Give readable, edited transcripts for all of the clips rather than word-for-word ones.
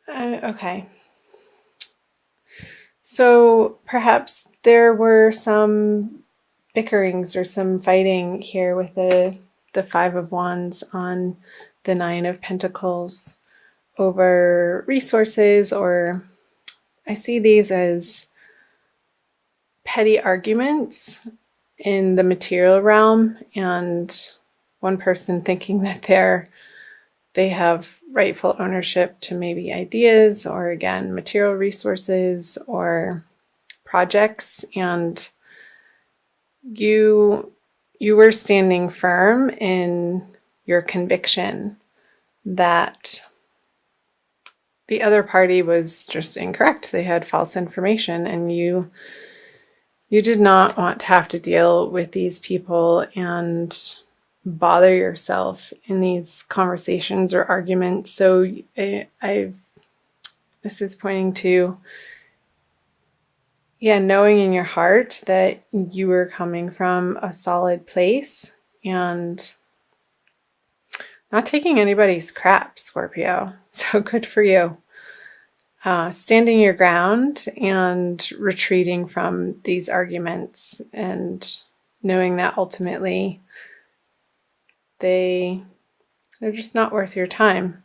Okay. So perhaps there were some bickerings or some fighting here with the Five of Wands on the Nine of Pentacles over resources, or I see these as petty arguments in the material realm, and one person thinking that they have rightful ownership to maybe ideas or, again, material resources or projects, and you were standing firm in your conviction that the other party was just incorrect. They had false information, and you did not want to have to deal with these people and bother yourself in these conversations or arguments. So this is pointing to, knowing in your heart that you were coming from a solid place and not taking anybody's crap, Scorpio. So good for you. Standing your ground and retreating from these arguments, and knowing that ultimately they're just not worth your time.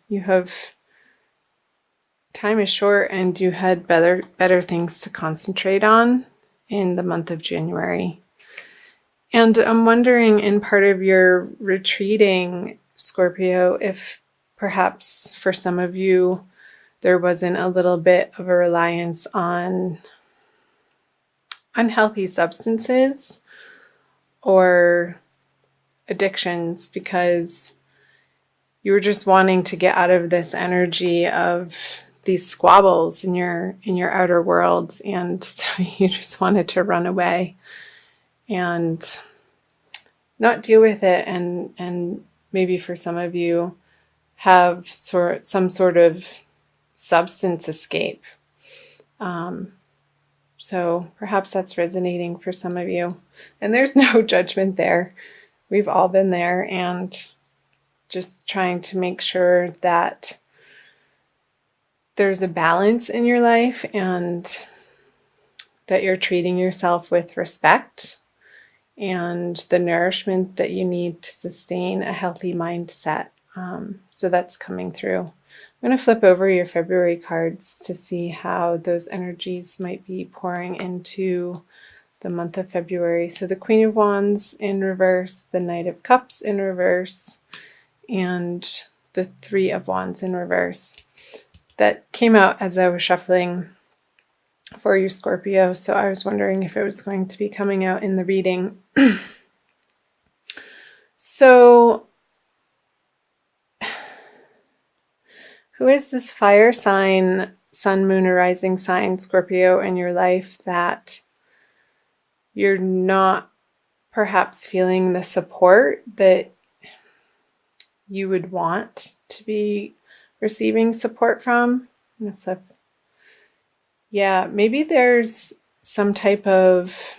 Time is short, and you had better things to concentrate on in the month of January. And I'm wondering, in part of your retreating, Scorpio, if perhaps for some of you there wasn't a little bit of a reliance on unhealthy substances or addictions, because you were just wanting to get out of this energy of these squabbles in your outer world, and so you just wanted to run away and not deal with it, and maybe for some of you have some sort of substance escape. So perhaps that's resonating for some of you. And there's no judgment there. We've all been there, and just trying to make sure that there's a balance in your life and that you're treating yourself with respect and the nourishment that you need to sustain a healthy mindset. So that's coming through. I'm going to flip over your February cards to see how those energies might be pouring into the month of February. So the Queen of Wands in reverse, the Knight of Cups in reverse, and the Three of Wands in reverse. That came out as I was shuffling for you, Scorpio, so I was wondering if it was going to be coming out in the reading. So, who is this fire sign, sun, moon, or rising sign, Scorpio, in your life that you're not perhaps feeling the support that you would want to be receiving support from? I'm going to flip. Yeah, maybe there's some type of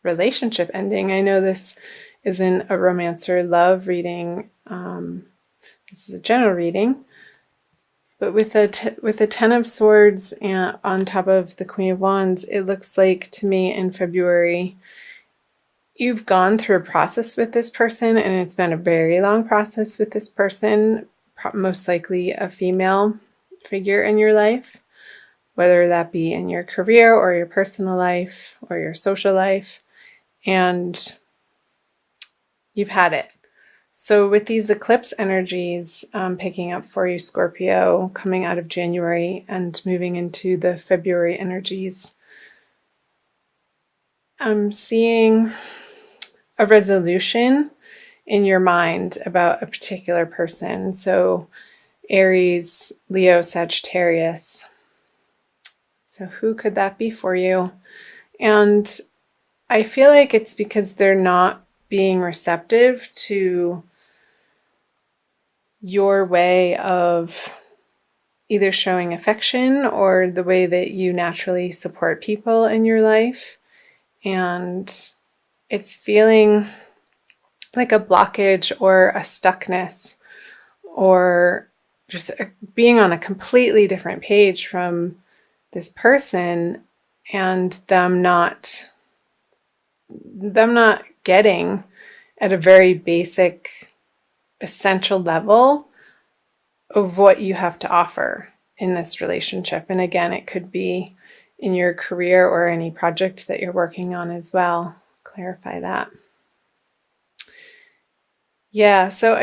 relationship ending. I know this isn't a romance or love reading. This is a general reading. But with the Ten of Swords and on top of the Queen of Wands, it looks like to me in February, you've gone through a process with this person, and it's been a very long process with this person, most likely a female figure in your life, whether that be in your career or your personal life or your social life, and you've had it. So with these eclipse energies picking up for you, Scorpio, coming out of January and moving into the February energies, I'm seeing a resolution in your mind about a particular person. So Aries, Leo, Sagittarius. So who could that be for you? And I feel like it's because they're not being receptive to your way of either showing affection or the way that you naturally support people in your life. And it's feeling like a blockage or a stuckness or just being on a completely different page from this person, and them not getting at a very basic, essential level of what you have to offer in this relationship. And again, it could be in your career or any project that you're working on as well. Clarify that. Yeah, so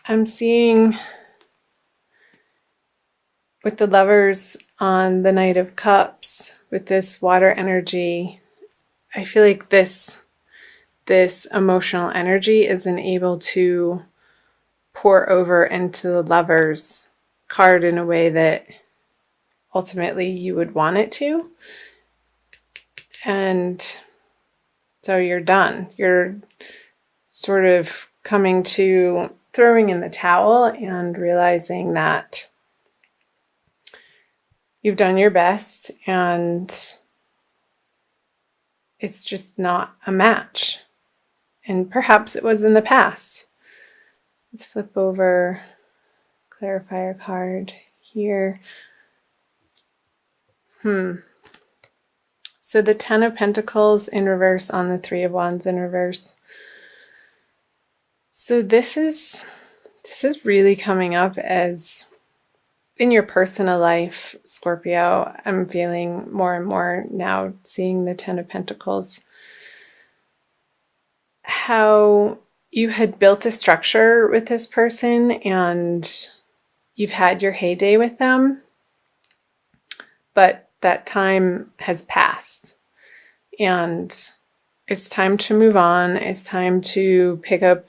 I'm seeing with the Lovers on the Knight of Cups, with this water energy, I feel like this emotional energy isn't able to pour over into the Lovers card in a way that ultimately you would want it to. And so you're done. You're sort of coming to throwing in the towel and realizing that you've done your best and it's just not a match. And perhaps it was in the past. Let's flip over clarifier card here. So the Ten of Pentacles in reverse on the Three of Wands in reverse. So this is really coming up as in your personal life, Scorpio. I'm feeling more and more now seeing the Ten of Pentacles. How you had built a structure with this person and you've had your heyday with them, but that time has passed and it's time to move on. It's time to pick up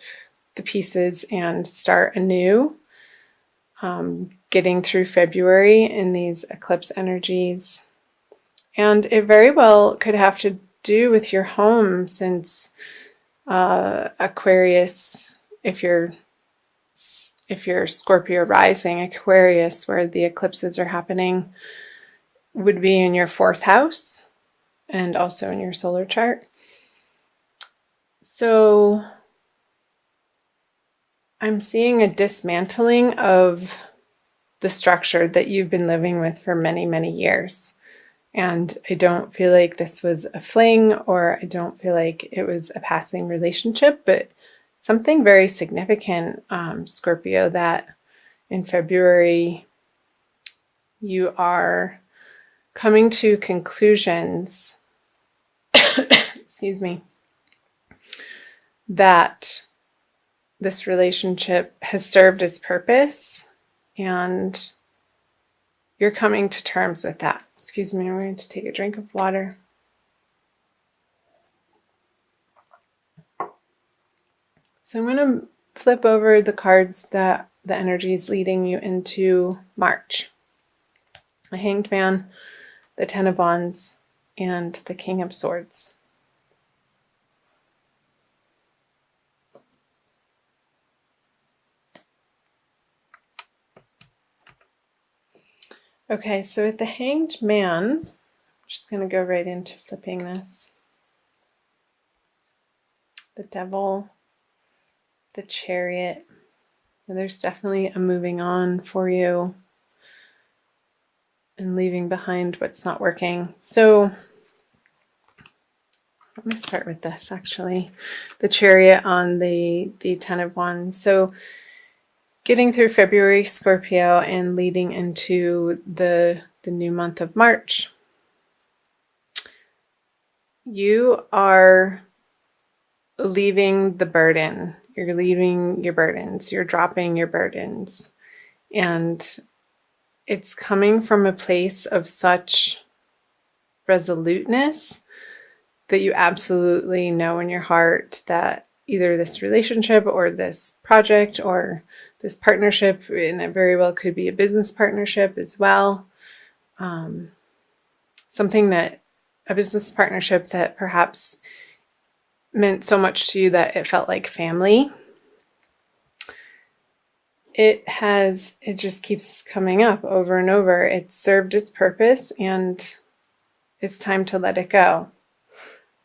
the pieces and start anew. Getting through February in these eclipse energies. And it very well could have to do with your home, since Aquarius, if you're Scorpio rising, Aquarius, where the eclipses are happening, would be in your 4th house and also in your solar chart. So I'm seeing a dismantling of the structure that you've been living with for many, many years. And I don't feel like this was a fling, or I don't feel like it was a passing relationship, but something very significant, Scorpio, that in February you are coming to conclusions, excuse me, that this relationship has served its purpose and you're coming to terms with that. Excuse me, I'm going to take a drink of water. So I'm going to flip over the cards that the energy is leading you into March. The Hanged Man, the Ten of Wands, and the King of Swords. Okay, so with the Hanged Man, I'm just going to go right into flipping this. The Devil, the Chariot. And there's definitely a moving on for you and leaving behind what's not working. So let me start with this, actually. The Chariot on the Ten of Wands. So getting through February, Scorpio, and leading into the new month of March, you are leaving the burden. You're leaving your burdens. You're dropping your burdens. And it's coming from a place of such resoluteness that you absolutely know in your heart that either this relationship or this project or this partnership, and it very well could be a business partnership as well, a business partnership that perhaps meant so much to you that it felt like family. It just keeps coming up over and over. It served its purpose and it's time to let it go.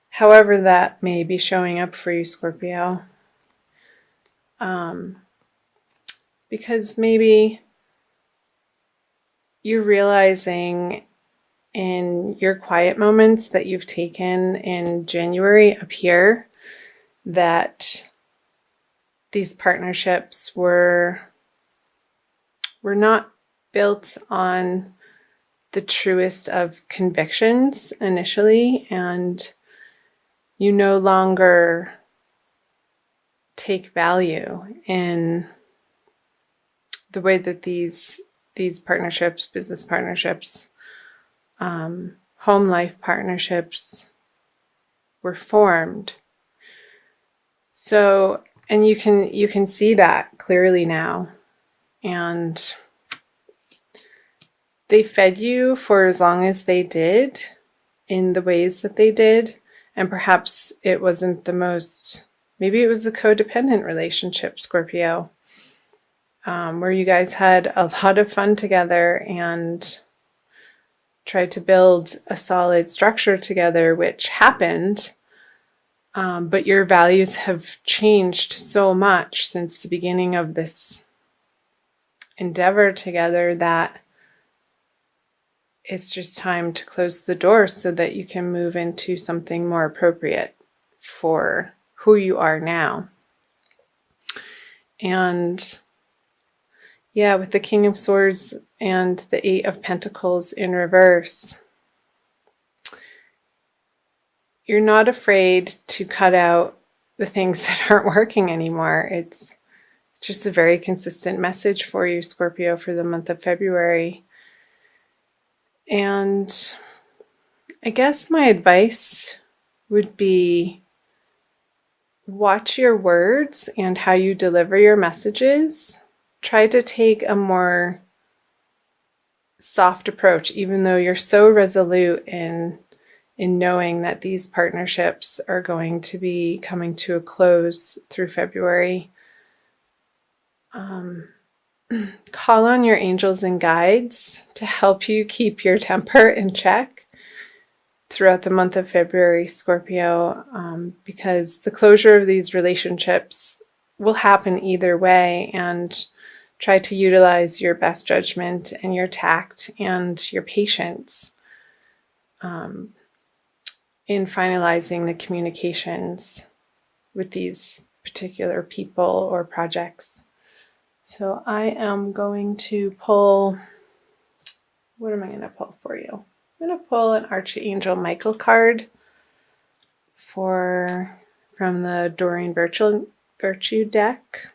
However that may be showing up for you, Scorpio. Because maybe you're realizing in your quiet moments that you've taken in January up here that these partnerships were not built on the truest of convictions initially, and you no longer take value in the way that these partnerships, business partnerships, home life partnerships were formed. So, and you can see that clearly now. And they fed you for as long as they did in the ways that they did. And perhaps it wasn't the most, maybe it was a codependent relationship, Scorpio, where you guys had a lot of fun together and tried to build a solid structure together, which happened. But your values have changed so much since the beginning of this endeavor together that it's just time to close the door so that you can move into something more appropriate for who you are now. And yeah, with the King of Swords and the Eight of Pentacles in reverse, you're not afraid to cut out the things that aren't working anymore. It's just a very consistent message for you, Scorpio, for the month of February. And I guess my advice would be watch your words and how you deliver your messages. Try to take a more soft approach, even though you're so resolute in knowing that these partnerships are going to be coming to a close through February. Call on your angels and guides to help you keep your temper in check throughout the month of February, Scorpio, because the closure of these relationships will happen either way, and try to utilize your best judgment and your tact and your patience in finalizing the communications with these particular people or projects. So I am going to pull, what am I going to pull for you? I'm going to pull an Archangel Michael card from the Doreen Virtue deck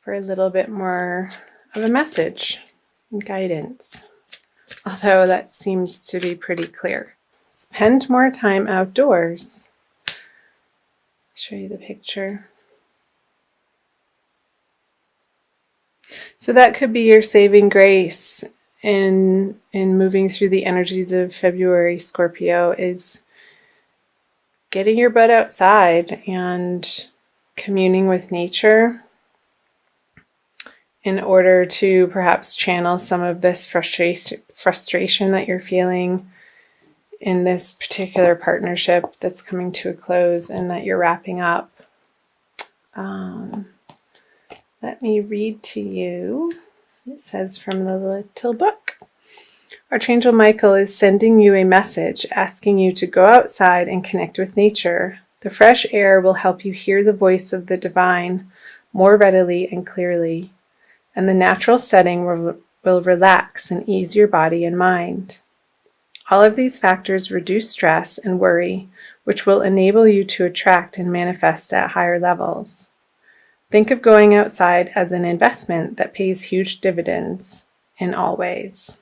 for a little bit more of a message and guidance, although that seems to be pretty clear. Spend more time outdoors. I'll show you the picture. So that could be your saving grace in moving through the energies of February, Scorpio, is getting your butt outside and communing with nature in order to perhaps channel some of this frustration that you're feeling in this particular partnership that's coming to a close and that you're wrapping up. Let me read to you. It says from the little book, Archangel Michael is sending you a message asking you to go outside and connect with nature. The fresh air will help you hear the voice of the divine more readily and clearly, and the natural setting will relax and ease your body and mind. All of these factors reduce stress and worry, which will enable you to attract and manifest at higher levels. Think of going outside as an investment that pays huge dividends in all ways.